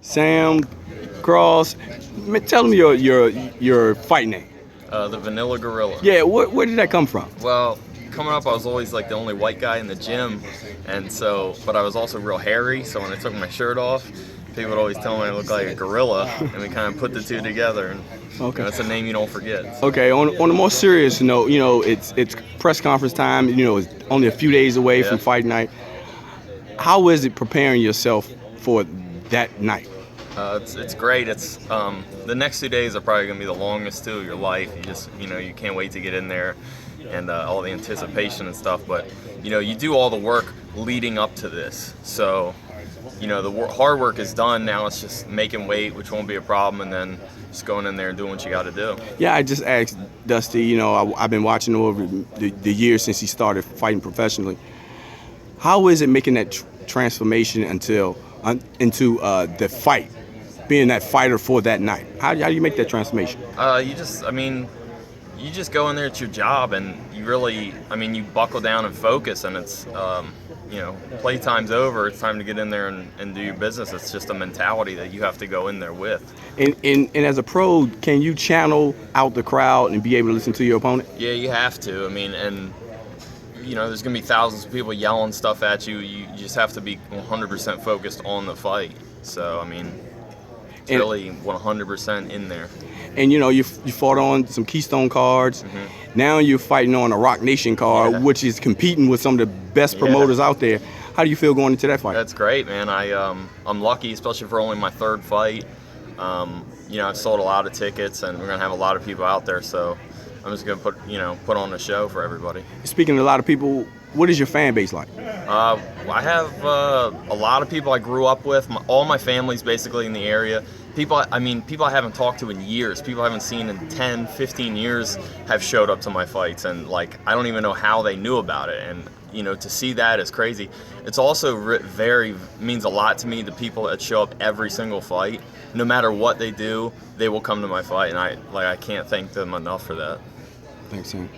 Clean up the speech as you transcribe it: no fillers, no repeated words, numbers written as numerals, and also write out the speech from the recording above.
Sam Cross. Tell them your fight name. The Vanilla Gorilla. Yeah, where did that come from? Well, coming up, I was always like the only white guy in the gym, and so, but I was also real hairy. So when I took my shirt off, people would always tell me I looked like a gorilla, and we kind of put the two together. And Okay. it's a name you don't forget. Okay. On a more serious note, it's press conference time. It's only a few days away from fight night. How is it preparing yourself for that night? It's great. It's the next 2 days are probably gonna be the longest too of your life. You just you can't wait to get in there, and all the anticipation and stuff. But you do all the work leading up to this. So the hard work is done. Now it's just making weight, which won't be a problem, and then just going in there and doing what you got to do. Yeah, I just asked Dusty. I've been watching him over the years since he started fighting professionally. How is it making that transformation into the fight, being that fighter for that night? How do you make that transformation? You just go in there. It's your job, and you really, you buckle down and focus, and it's, playtime's over. It's time to get in there and do your business. It's just a mentality that you have to go in there with. And as a pro, can you channel out the crowd and be able to listen to your opponent? Yeah, you have to. There's going to be thousands of people yelling stuff at you. You just have to be 100% focused on the fight. So, it's really 100% in there. And, you fought on some Keystone cards. Mm-hmm. Now you're fighting on a Rock Nation card, which is competing with some of the best promoters out there. How do you feel going into that fight? That's great, man. I'm lucky, especially for only my third fight. I've sold a lot of tickets, and we're going to have a lot of people out there. So I'm just going to put on a show for everybody. Speaking of a lot of people, what is your fan base like? I have a lot of people I grew up with. All my family's basically in the area. People I haven't talked to in years. People I haven't seen in 10, 15 years have showed up to my fights, and I don't even know how they knew about it. And to see that is crazy. It's also means a lot to me. The people that show up every single fight, no matter what they do, they will come to my fight, and I can't thank them enough for that. Thanks, Sam.